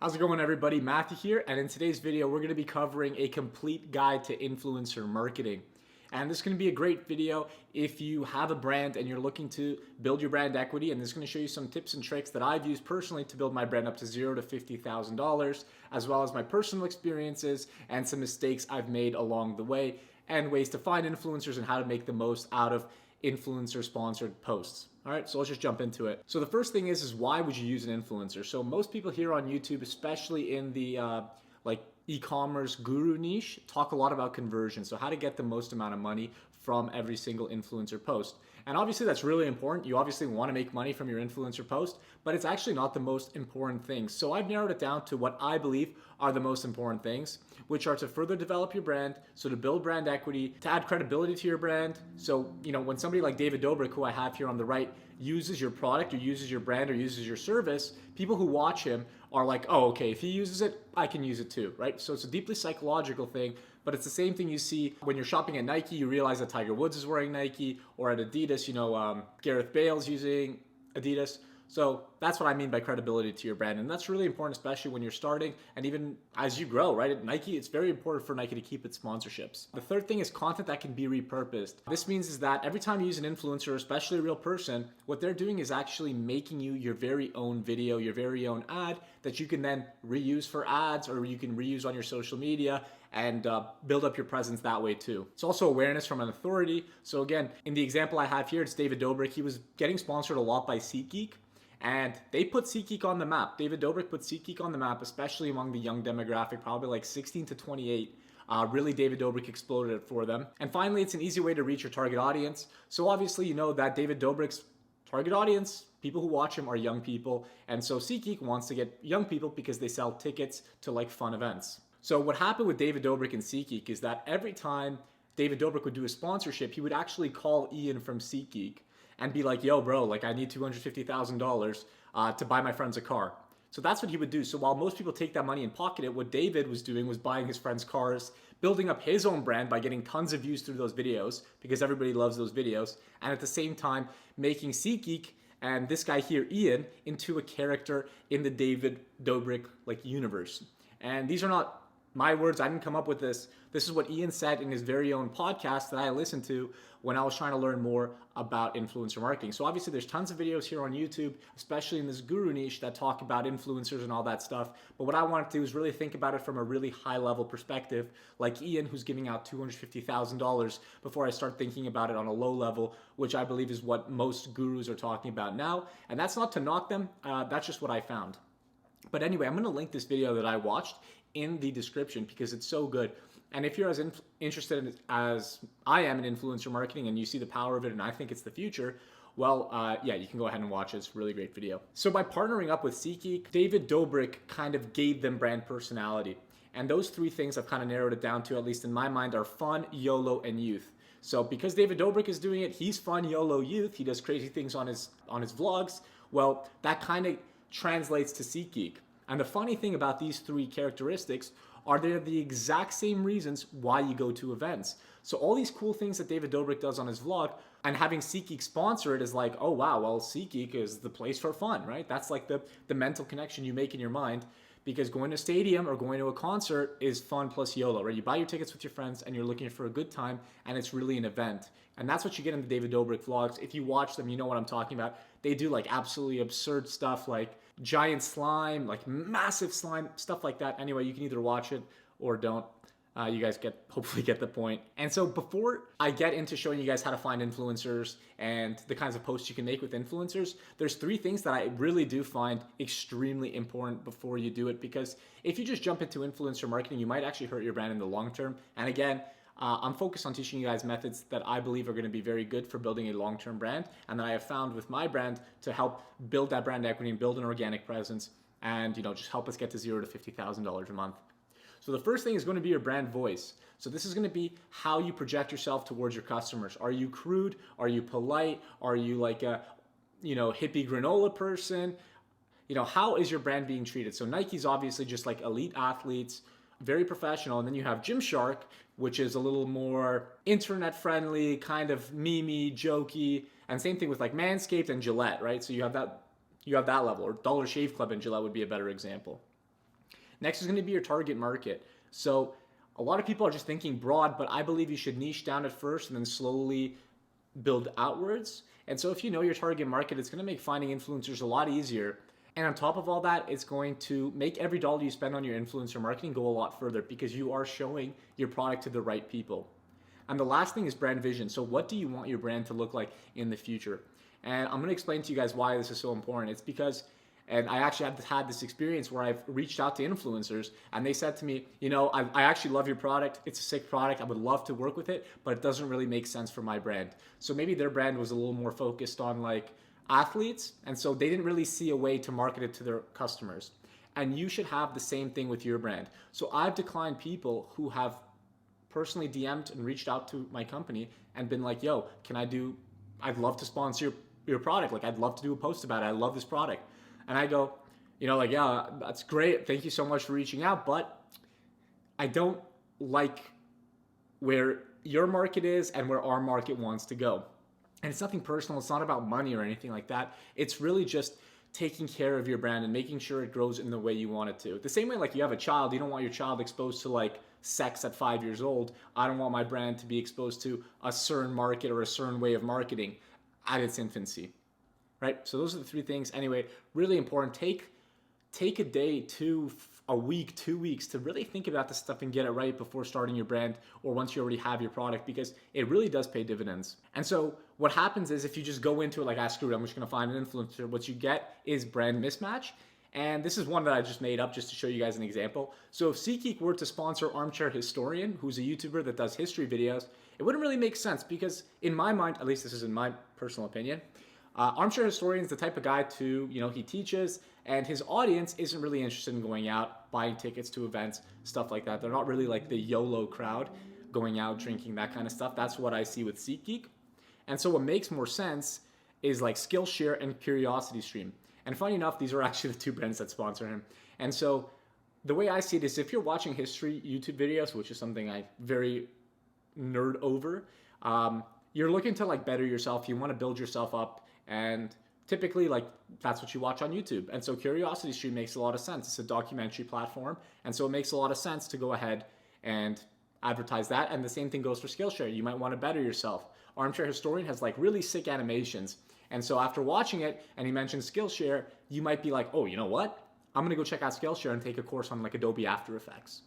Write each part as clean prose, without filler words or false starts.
How's it going, everybody? Matthew here, and in today's video we're going to be covering a complete guide to influencer marketing. And this is going to be a great video if you have a brand and you're looking to build your brand equity, and this is going to show you some tips and tricks that I've used personally to build my brand up to $0 to $50,000, as well as my personal experiences and some mistakes I've made along the way, and ways to find influencers and how to make the most out of influencer sponsored posts. All right, so let's just jump into it. So the first thing is why would you use an influencer? So most people here on YouTube, especially in the like e-commerce guru niche, talk a lot about conversion. So how to get the most amount of money from every single influencer post. And obviously that's really important. You obviously want to make money from your influencer post, but it's actually not the most important thing. So I've narrowed it down to what I believe are the most important things, which are to further develop your brand, so to build brand equity, to add credibility to your brand. So, when somebody like David Dobrik, who I have here on the right, uses your product or uses your brand or uses your service, people who watch him are like, oh, okay, if he uses it, I can use it too, right? So it's a deeply psychological thing, but it's the same thing you see when you're shopping at Nike. You realize that Tiger Woods is wearing Nike, or at Adidas, Gareth Bale's using Adidas. So that's what I mean by credibility to your brand. And that's really important, especially when you're starting and even as you grow, right? At Nike, it's very important for Nike to keep its sponsorships. The third thing is content that can be repurposed. This means is that every time you use an influencer, especially a real person, what they're doing is actually making you your very own video, your very own ad that you can then reuse for ads, or you can reuse on your social media and build up your presence that way too. It's also awareness from an authority. So again, in the example I have here, it's David Dobrik. He was getting sponsored a lot by Seatgeek, and they put Seatgeek on the map. David Dobrik put Seatgeek on the map, especially among the young demographic, probably like 16 to 28. Really, David Dobrik exploded it for them. And finally, it's an easy way to reach your target audience. So obviously, you know that David Dobrik's target audience, people who watch him, are young people. And so Seatgeek wants to get young people because they sell tickets to like fun events. So what happened with David Dobrik and Seatgeek is that every time David Dobrik would do a sponsorship, he would actually call Ian from Seatgeek and be like, yo, bro, like I need $250,000 to buy my friends a car. So that's what he would do. So while most people take that money and pocket it, what David was doing was buying his friends cars, building up his own brand by getting tons of views through those videos because everybody loves those videos, and at the same time making SeatGeek and this guy here, Ian, into a character in the David Dobrik like universe. And these are not my words. I didn't come up with this. This is what Ian said in his very own podcast that I listened to when I was trying to learn more about influencer marketing. So obviously there's tons of videos here on YouTube, especially in this guru niche, that talk about influencers and all that stuff. But what I wanted to do is really think about it from a really high level perspective, like Ian, who's giving out $250,000, before I start thinking about it on a low level, which I believe is what most gurus are talking about now. And that's not to knock them. That's just what I found. But anyway, I'm going to link this video that I watched in the description because it's so good. And if you're as interested as I am in influencer marketing and you see the power of it and I think it's the future, well, yeah, you can go ahead and watch it. It's a really great video. So by partnering up with SeatGeek, David Dobrik kind of gave them brand personality. And those three things I've kind of narrowed it down to, at least in my mind, are fun, YOLO, and youth. So because David Dobrik is doing it, he's fun, YOLO, youth. He does crazy things on his vlogs. Well, that kind of translates to SeatGeek. And the funny thing about these three characteristics are they're the exact same reasons why you go to events. So all these cool things that David Dobrik does on his vlog, and having SeatGeek sponsor it is like, oh wow, well SeatGeek is the place for fun, right? That's like the mental connection you make in your mind, because going to a stadium or going to a concert is fun plus YOLO, right? You buy your tickets with your friends and you're looking for a good time, and it's really an event. And that's what you get in the David Dobrik vlogs. If you watch them, you know what I'm talking about. They do like absolutely absurd stuff like giant slime, like massive slime, stuff like that. Anyway, you can either watch it or don't. You guys hopefully get the point. And so before I get into showing you guys how to find influencers and the kinds of posts you can make with influencers, there's three things that I really do find extremely important before you do it, because if you just jump into influencer marketing, you might actually hurt your brand in the long term. And again, I'm focused on teaching you guys methods that I believe are going to be very good for building a long-term brand, and that I have found with my brand to help build that brand equity and build an organic presence, and just help us get to $0 to $50,000 a month. So the first thing is going to be your brand voice. So this is going to be how you project yourself towards your customers. Are you crude? Are you polite? Are you like a hippie granola person? How is your brand being treated? So Nike's obviously just like elite athletes, very professional. And then you have Gymshark, which is a little more internet friendly, kind of memey, jokey. And same thing with like Manscaped and Gillette, right? So you have that level, or Dollar Shave Club and Gillette would be a better example. Next is going to be your target market. So a lot of people are just thinking broad, but I believe you should niche down at first and then slowly build outwards. And so if you know your target market, it's going to make finding influencers a lot easier. And on top of all that, it's going to make every dollar you spend on your influencer marketing go a lot further because you are showing your product to the right people. And the last thing is brand vision. So what do you want your brand to look like in the future? And I'm going to explain to you guys why this is so important. It's because, and I actually have had this experience where I've reached out to influencers and they said to me, I actually love your product. It's a sick product. I would love to work with it, but it doesn't really make sense for my brand. So maybe their brand was a little more focused on like athletes. And so they didn't really see a way to market it to their customers. And you should have the same thing with your brand. So I've declined people who have personally DM'd and reached out to my company and been like, yo, I'd love to sponsor your product. Like, I'd love to do a post about it. I love this product. And I go, yeah, that's great. Thank you so much for reaching out. But I don't like where your market is and where our market wants to go. And it's nothing personal. It's not about money or anything like that. It's really just taking care of your brand and making sure it grows in the way you want it to. The same way like you have a child, you don't want your child exposed to like sex at 5 years old. I don't want my brand to be exposed to a certain market or a certain way of marketing at its infancy, right? So those are the three things. Anyway, really important. Take a day to a week, 2 weeks to really think about this stuff and get it right before starting your brand or once you already have your product, because it really does pay dividends. And so what happens is if you just go into it like, screw it, I'm just going to find an influencer, what you get is brand mismatch. And this is one that I just made up just to show you guys an example. So if Seatgeek were to sponsor Armchair Historian, who's a YouTuber that does history videos, it wouldn't really make sense because in my mind, at least this is in my personal opinion, Armchair Historian is the type of guy he teaches, and his audience isn't really interested in going out, buying tickets to events, stuff like that. They're not really like the YOLO crowd going out, drinking, that kind of stuff. That's what I see with Seatgeek. And so what makes more sense is like Skillshare and CuriosityStream. And funny enough, these are actually the two brands that sponsor him. And so the way I see it is if you're watching history YouTube videos, which is something I very nerd over, you're looking to like better yourself. You want to build yourself up. And typically like that's what you watch on YouTube. And so CuriosityStream makes a lot of sense. It's a documentary platform. And so it makes a lot of sense to go ahead and advertise that. And the same thing goes for Skillshare. You might want to better yourself. Armchair Historian has like really sick animations. And so after watching it, and he mentioned Skillshare, you might be like, oh, you know what? I'm going to go check out Skillshare and take a course on like Adobe After Effects.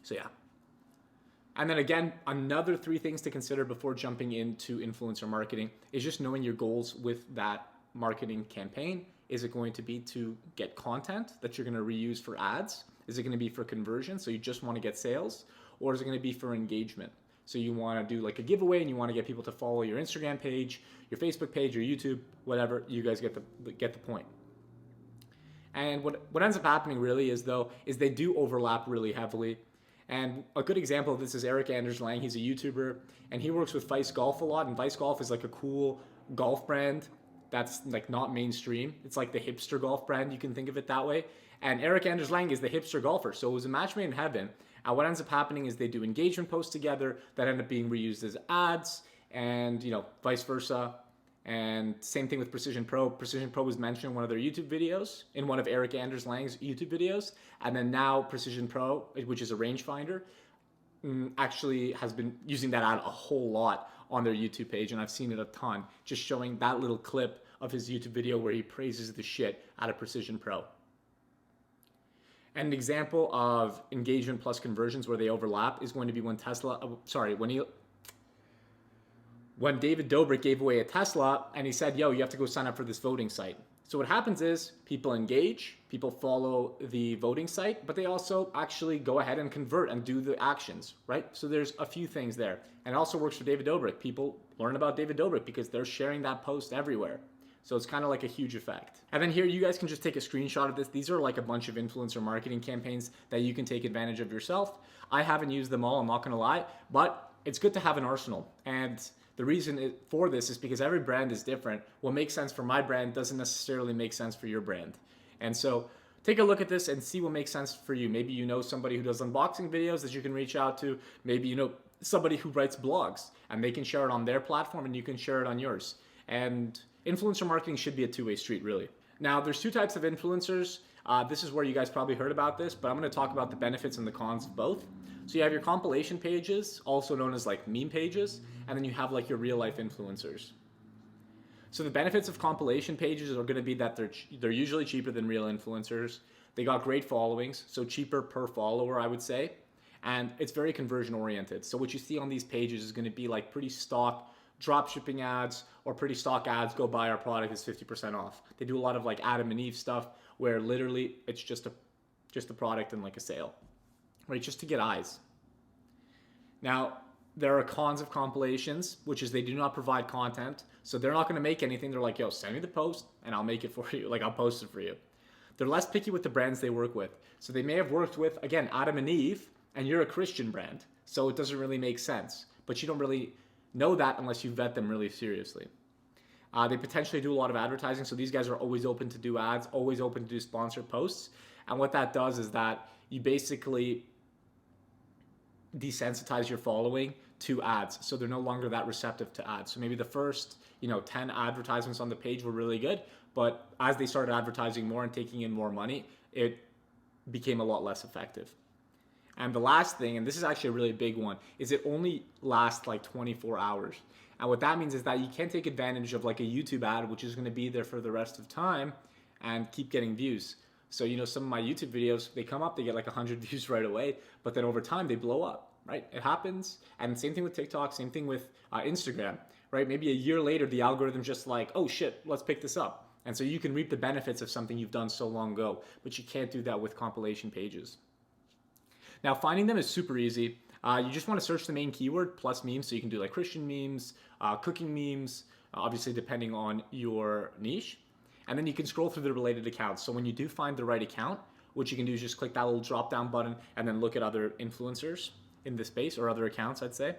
So yeah. And then again, another 3 things to consider before jumping into influencer marketing is just knowing your goals with that marketing campaign. Is it going to be to get content that you're going to reuse for ads? Is it going to be for conversion? So you just want to get sales? Or is it going to be for engagement? So you want to do like a giveaway and you want to get people to follow your Instagram page, your Facebook page, your YouTube, whatever. You guys get the point. And what ends up happening really is they do overlap really heavily. And a good example of this is Eric Anders Lang. He's a YouTuber and he works with Vice Golf a lot. And Vice Golf is like a cool golf brand that's like not mainstream. It's like the hipster golf brand. You can think of it that way. And Eric Anders Lang is the hipster golfer. So it was a match made in heaven. And what ends up happening is they do engagement posts together that end up being reused as ads and, vice versa. And same thing with Precision Pro. Precision Pro was mentioned in one of their YouTube videos, in one of Eric Anders Lang's YouTube videos. And then now Precision Pro, which is a rangefinder, actually has been using that ad a whole lot on their YouTube page. And I've seen it a ton, just showing that little clip of his YouTube video where he praises the shit out of Precision Pro. An example of engagement plus conversions where they overlap is going to be when when David Dobrik gave away a Tesla and he said, yo, you have to go sign up for this voting site. So what happens is people engage, people follow the voting site, but they also actually go ahead and convert and do the actions, right? So there's a few things there. And it also works for David Dobrik. People learn about David Dobrik because they're sharing that post everywhere. So it's kind of like a huge effect. And then here you guys can just take a screenshot of this. These are like a bunch of influencer marketing campaigns that you can take advantage of yourself. I haven't used them all, I'm not gonna lie, but it's good to have an arsenal. And the reason for this is because every brand is different. What makes sense for my brand doesn't necessarily make sense for your brand. And so take a look at this and see what makes sense for you. Maybe you know somebody who does unboxing videos that you can reach out to. Maybe you know somebody who writes blogs and they can share it on their platform and you can share it on yours. And influencer marketing should be a two-way street, really. Now, there's 2 types of influencers. This is where you guys probably heard about this, but I'm going to talk about the benefits and the cons of both. So you have your compilation pages, also known as like meme pages, and then you have like your real life influencers. So the benefits of compilation pages are going to be that they're usually cheaper than real influencers. They got great followings, so cheaper per follower, I would say. And it's very conversion oriented. So what you see on these pages is going to be like pretty stock drop shipping ads or pretty stock ads, go buy our product, is 50% off. They do a lot of like Adam and Eve stuff where literally it's just a product and like a sale, right? Just to get eyes. Now, there are cons of compilations, which is they do not provide content. So they're not going to make anything. They're like, yo, send me the post and I'll make it for you. Like I'll post it for you. They're less picky with the brands they work with. So they may have worked with, again, Adam and Eve, and you're a Christian brand. So it doesn't really make sense. But you don't really know that unless you vet them really seriously. They potentially do a lot of advertising. So these guys are always open to do ads, always open to do sponsored posts. And what that does is that you basically desensitize your following to ads. So they're no longer that receptive to ads. So maybe the first, 10 advertisements on the page were really good, but as they started advertising more and taking in more money, it became a lot less effective. And the last thing, and this is actually a really big one, is it only lasts like 24 hours. And what that means is that you can't take advantage of like a YouTube ad, which is going to be there for the rest of time and keep getting views. So, some of my YouTube videos, they come up, they get like 100 views right away, but then over time they blow up, right? It happens. And same thing with TikTok, same thing with Instagram, right? Maybe a year later, the algorithm's just like, oh shit, let's pick this up. And so you can reap the benefits of something you've done so long ago, but you can't do that with compilation pages. Now, finding them is super easy. You just want to search the main keyword plus memes. So you can do like Christian memes, cooking memes, obviously depending on your niche. And then you can scroll through the related accounts. So when you do find the right account, what you can do is just click that little drop down button and then look at other influencers in the space or other accounts, I'd say.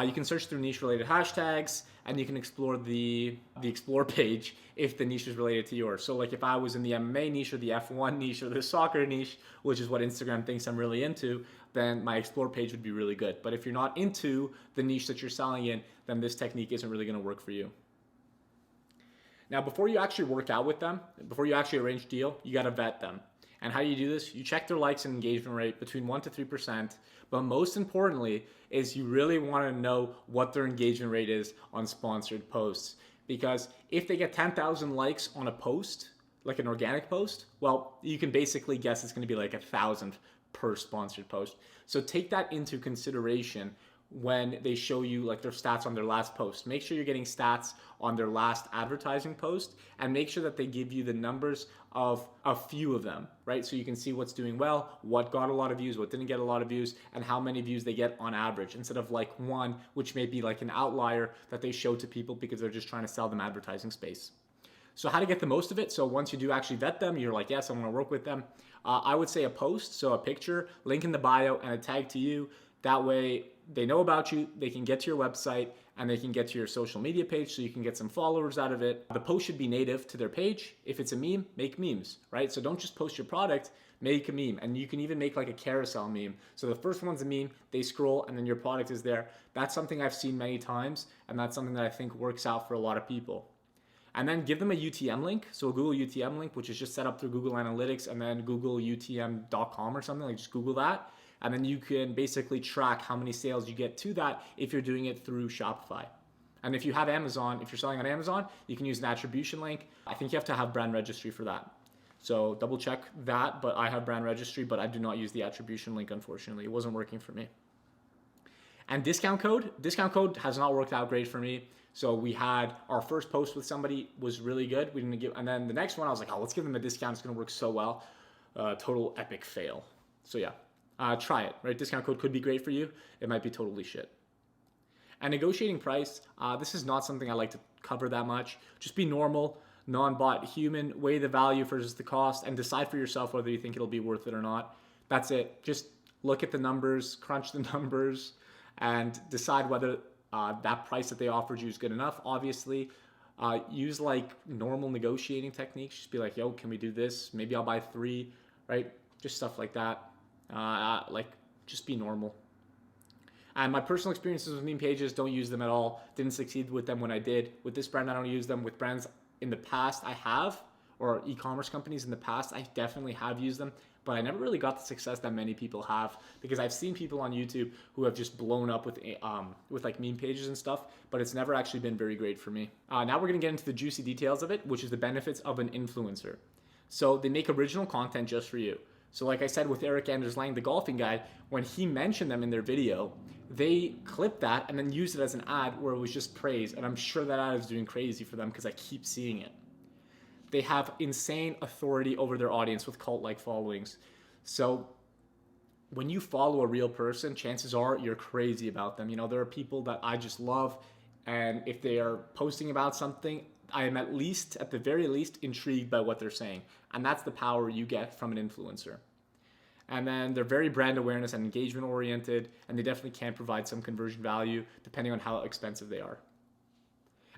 You can search through niche related hashtags and you can explore the explore page if the niche is related to yours. So like if I was in the MMA niche or the F1 niche or the soccer niche, which is what Instagram thinks I'm really into, then my explore page would be really good. But if you're not into the niche that you're selling in, then this technique isn't really going to work for you. Now, before you actually work out with them, before you actually arrange a deal, you got to vet them. And how do you do this? You check their likes and engagement rate between 1% to 3%. But most importantly is you really want to know what their engagement rate is on sponsored posts. Because if they get 10,000 likes on a post, like an organic post, well, you can basically guess it's going to be like 1,000 per sponsored post. So take that into consideration when they show you like their stats on their last post. Make sure you're getting stats on their last advertising post and make sure that they give you the numbers of a few of them, right? So you can see what's doing well, what got a lot of views, what didn't get a lot of views, and how many views they get on average instead of like one, which may be like an outlier that they show to people because they're just trying to sell them advertising space. So how to get the most of it? So once you do actually vet them, you're like, yes, I want to work with them. I would say a post, so a picture, link in the bio, and a tag to you. That way they know about you, they can get to your website, and they can get to your social media page so you can get some followers out of it. The post should be native to their page. If it's a meme, make memes, right? So don't just post your product, make a meme. And you can even make like a carousel meme. So the first one's a meme, they scroll, and then your product is there. That's something I've seen many times, and that's something that I think works out for a lot of people. And then give them a UTM link, so a Google UTM link, which is just set up through Google Analytics and then googleutm.com or something, like just Google that. And then you can basically track how many sales you get to that if you're doing it through Shopify. And if you have Amazon, if you're selling on Amazon, you can use an attribution link. I think you have to have brand registry for that. So double check that, but I have brand registry, but I do not use the attribution link, unfortunately. It wasn't working for me. And discount code has not worked out great for me. So we had our first post with somebody was really good. We didn't give, and then the next one I was like, oh, let's give them a discount. It's going to work so well. Total epic fail. So yeah. Try it, right? Discount code could be great for you. It might be totally shit. And negotiating price, this is not something I like to cover that much. Just be normal, non-bot human, weigh the value versus the cost, and decide for yourself whether you think it'll be worth it or not. That's it. Just look at the numbers, crunch the numbers, and decide whether that price that they offered you is good enough. Obviously, use like normal negotiating techniques. Just be like, yo, can we do this? Maybe I'll buy 3, right? Just stuff like that. Just be normal. And my personal experiences with meme pages, don't use them at all. Didn't succeed with them when I did. With this brand, I don't use them. With brands in the past, I have, or e-commerce companies in the past. I definitely have used them, but I never really got the success that many people have, because I've seen people on YouTube who have just blown up with like meme pages and stuff, but it's never actually been very great for me. Now we're gonna get into the juicy details of it, which is the benefits of an influencer. So they make original content just for you. So like I said with Eric Anders Lang, the golfing guy, when he mentioned them in their video, they clipped that and then used it as an ad where it was just praise. And I'm sure that ad is doing crazy for them because I keep seeing it. They have insane authority over their audience with cult-like followings. So when you follow a real person, chances are you're crazy about them. You know, there are people that I just love, and if they are posting about something, I am at the very least, intrigued by what they're saying. And that's the power you get from an influencer. And then they're very brand awareness and engagement oriented, and they definitely can provide some conversion value depending on how expensive they are.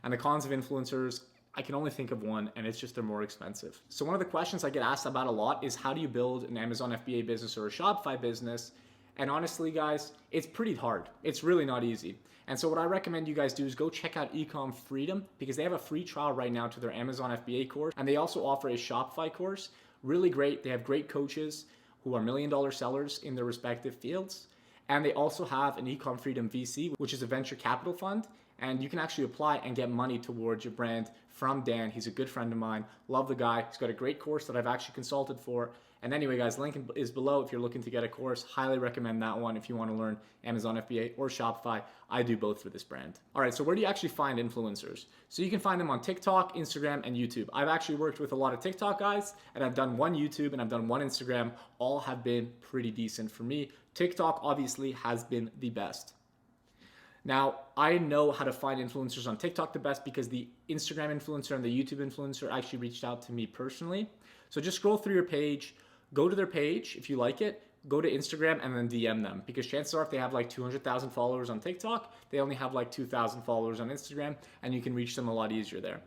And the cons of influencers, I can only think of one, and it's just they're more expensive. So one of the questions I get asked about a lot is, how do you build an Amazon FBA business or a Shopify business? And honestly, guys, it's pretty hard. It's really not easy. And so what I recommend you guys do is go check out Ecomfreedom, because they have a free trial right now to their Amazon FBA course, and they also offer a Shopify course. Really great. They have great coaches who are $1 million sellers in their respective fields. And they also have an Ecomfreedom VC, which is a venture capital fund. And you can actually apply and get money towards your brand from Dan. He's a good friend of mine. Love the guy. He's got a great course that I've actually consulted for. And anyway, guys, link is below if you're looking to get a course. Highly recommend that one if you want to learn Amazon FBA or Shopify. I do both for this brand. All right, so where do you actually find influencers? So you can find them on TikTok, Instagram, and YouTube. I've actually worked with a lot of TikTok guys, and I've done one YouTube and I've done one Instagram. All have been pretty decent for me. TikTok obviously has been the best. Now, I know how to find influencers on TikTok the best because the Instagram influencer and the YouTube influencer actually reached out to me personally. So just scroll through your page, go to their page if you like it, go to Instagram and then DM them, because chances are if they have like 200,000 followers on TikTok, they only have like 2,000 followers on Instagram, and you can reach them a lot easier there.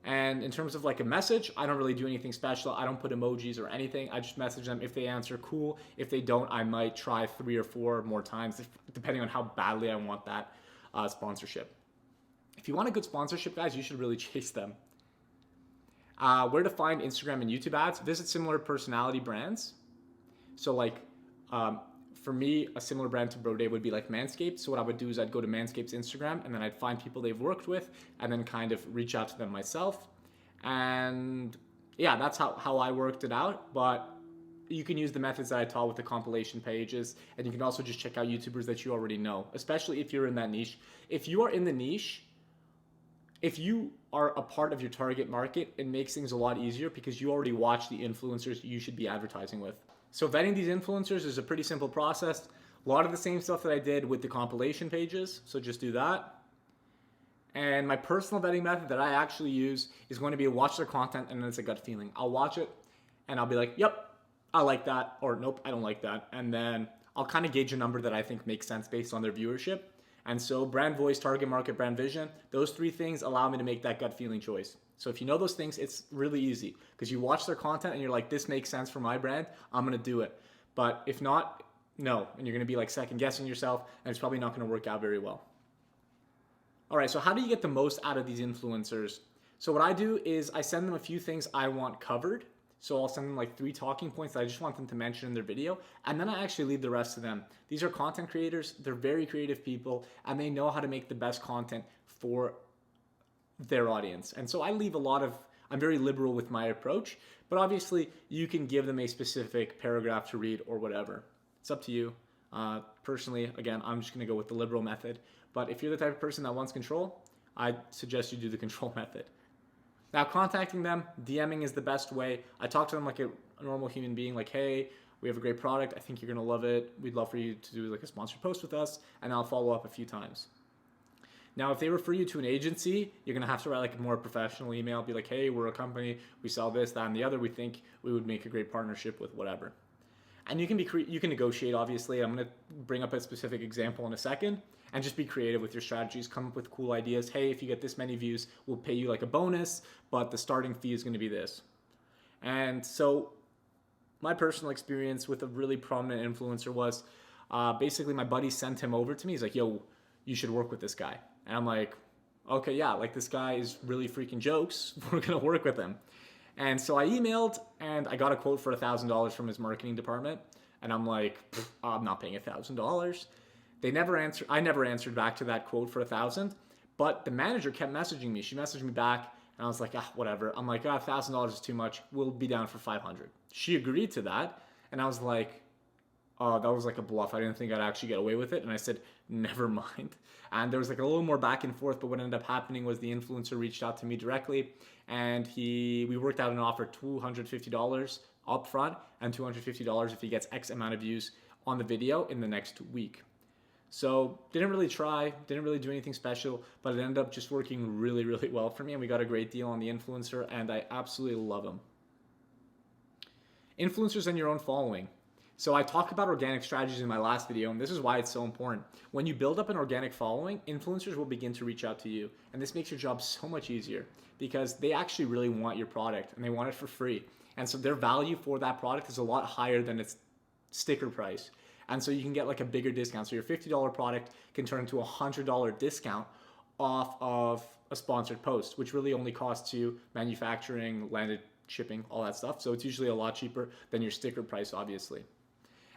And in terms of like a message, I don't really do anything special. I don't put emojis or anything. I just message them. If they answer, cool. If they don't, I might try 3 or 4 more times, depending on how badly I want that sponsorship. If you want a good sponsorship, guys, you should really chase them. Where to find Instagram and YouTube ads? Visit similar personality brands. So like, for me, a similar brand to Broday would be like Manscaped. So what I would do is I'd go to Manscaped's Instagram, and then I'd find people they've worked with and then kind of reach out to them myself. And yeah, that's how I worked it out. But you can use the methods that I taught with the compilation pages, and you can also just check out YouTubers that you already know, especially if you're in that niche. If you are in the niche, if you are a part of your target market, it makes things a lot easier because you already watch the influencers you should be advertising with. So vetting these influencers is a pretty simple process. A lot of the same stuff that I did with the compilation pages, so just do that. And my personal vetting method that I actually use is going to be to watch their content, and then it's a gut feeling. I'll watch it and I'll be like, yep, I like that, or nope, I don't like that. And then I'll kind of gauge a number that I think makes sense based on their viewership. And so brand voice, target market, brand vision, those 3 things allow me to make that gut feeling choice. So if you know those things, it's really easy because you watch their content and you're like, this makes sense for my brand, I'm going to do it. But if not, no. And you're going to be like second guessing yourself, and it's probably not going to work out very well. All right, so how do you get the most out of these influencers? So what I do is I send them a few things I want covered. So I'll send them like 3 talking points that I just want them to mention in their video, and then I actually leave the rest to them. These are content creators, they're very creative people, and they know how to make the best content for their audience. And so I leave I'm very liberal with my approach, but obviously you can give them a specific paragraph to read or whatever. It's up to you. Personally, again, I'm just gonna go with the liberal method, but if you're the type of person that wants control, I suggest you do the control method. Now, contacting them, DMing is the best way. I talk to them like a normal human being, like, hey, we have a great product. I think you're gonna love it. We'd love for you to do like a sponsored post with us, and I'll follow up a few times. Now, if they refer you to an agency, you're gonna have to write like a more professional email, be like, hey, we're a company, we sell this, that, and the other. We think we would make a great partnership with whatever. And you can negotiate, obviously. I'm gonna bring up a specific example in a second, and just be creative with your strategies. Come up with cool ideas. Hey, if you get this many views, we'll pay you like a bonus, but the starting fee is gonna be this. And so my personal experience with a really prominent influencer was basically my buddy sent him over to me. He's like, yo, you should work with this guy. And I'm like, okay, yeah, like this guy is really freaking jokes. We're gonna work with him. And so I emailed and I got a quote for $1,000 from his marketing department. And I'm like, I'm not paying $1,000. They never answered. I never answered back to that quote for 1,000. But the manager kept messaging me. She messaged me back, and I was like, whatever. I'm like, $1,000 is too much. We'll be down for 500. She agreed to that, and I was like, oh, that was like a bluff. I didn't think I'd actually get away with it, and I said, never mind. And there was like a little more back and forth, but what ended up happening was the influencer reached out to me directly, and we worked out an offer, $250 up front and $250 if he gets X amount of views on the video in the next week. So didn't really try, didn't really do anything special, but it ended up just working really, really well for me, and we got a great deal on the influencer, and I absolutely love him. Influencers and your own following. So I talked about organic strategies in my last video, and this is why it's so important. When you build up an organic following, influencers will begin to reach out to you, and this makes your job so much easier because they actually really want your product, and they want it for free. And so their value for that product is a lot higher than its sticker price. And so you can get like a bigger discount. So your $50 product can turn into a $100 discount off of a sponsored post, which really only costs you manufacturing, landed shipping, all that stuff. So it's usually a lot cheaper than your sticker price, obviously.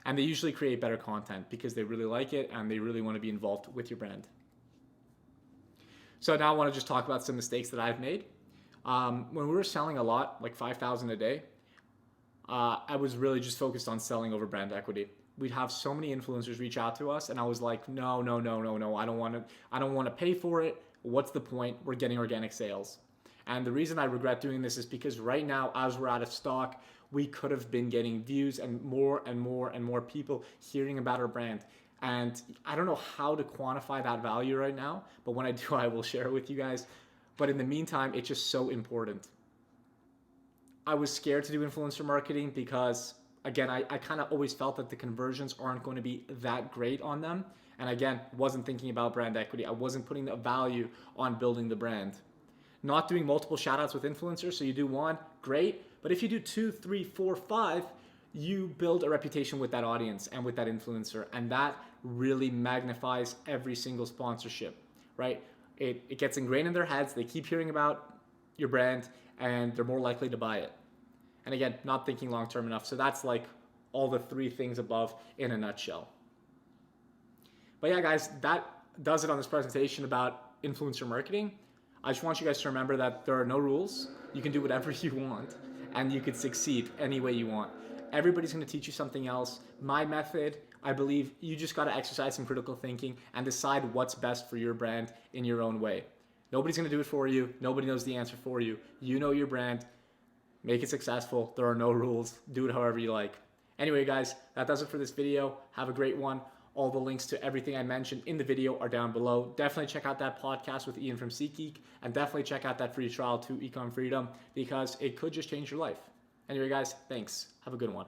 And they usually create better content because they really like it and they really want to be involved with your brand. So now I want to just talk about some mistakes that I've made. When we were selling a lot, like 5,000 a day, I was really just focused on selling over brand equity. We'd have so many influencers reach out to us, and I was like, no, I don't want to pay for it. What's the point? We're getting organic sales. And the reason I regret doing this is because right now, as we're out of stock, we could have been getting views and more people hearing about our brand. And I don't know how to quantify that value right now, but when I do, I will share it with you guys. But in the meantime, it's just so important. I was scared to do influencer marketing because, again, I kind of always felt that the conversions aren't going to be that great on them. And again, wasn't thinking about brand equity. I wasn't putting the value on building the brand. Not doing multiple shout outs with influencers. So you do one, great. But if you do 2, 3, 4, 5, you build a reputation with that audience and with that influencer. And that really magnifies every single sponsorship, right? It gets ingrained in their heads. They keep hearing about your brand and they're more likely to buy it. And again, not thinking long-term enough. So that's like all the 3 things above in a nutshell. But yeah, guys, that does it on this presentation about influencer marketing. I just want you guys to remember that there are no rules. You can do whatever you want and you could succeed any way you want. Everybody's going to teach you something else. My method, I believe you just got to exercise some critical thinking and decide what's best for your brand in your own way. Nobody's going to do it for you. Nobody knows the answer for you. You know your brand. Make it successful. There are no rules. Do it however you like. Anyway, guys, that does it for this video. Have a great one. All the links to everything I mentioned in the video are down below. Definitely check out that podcast with Ian from Seatgeek, and definitely check out that free trial to Ecomfreedom because it could just change your life. Anyway, guys, thanks. Have a good one.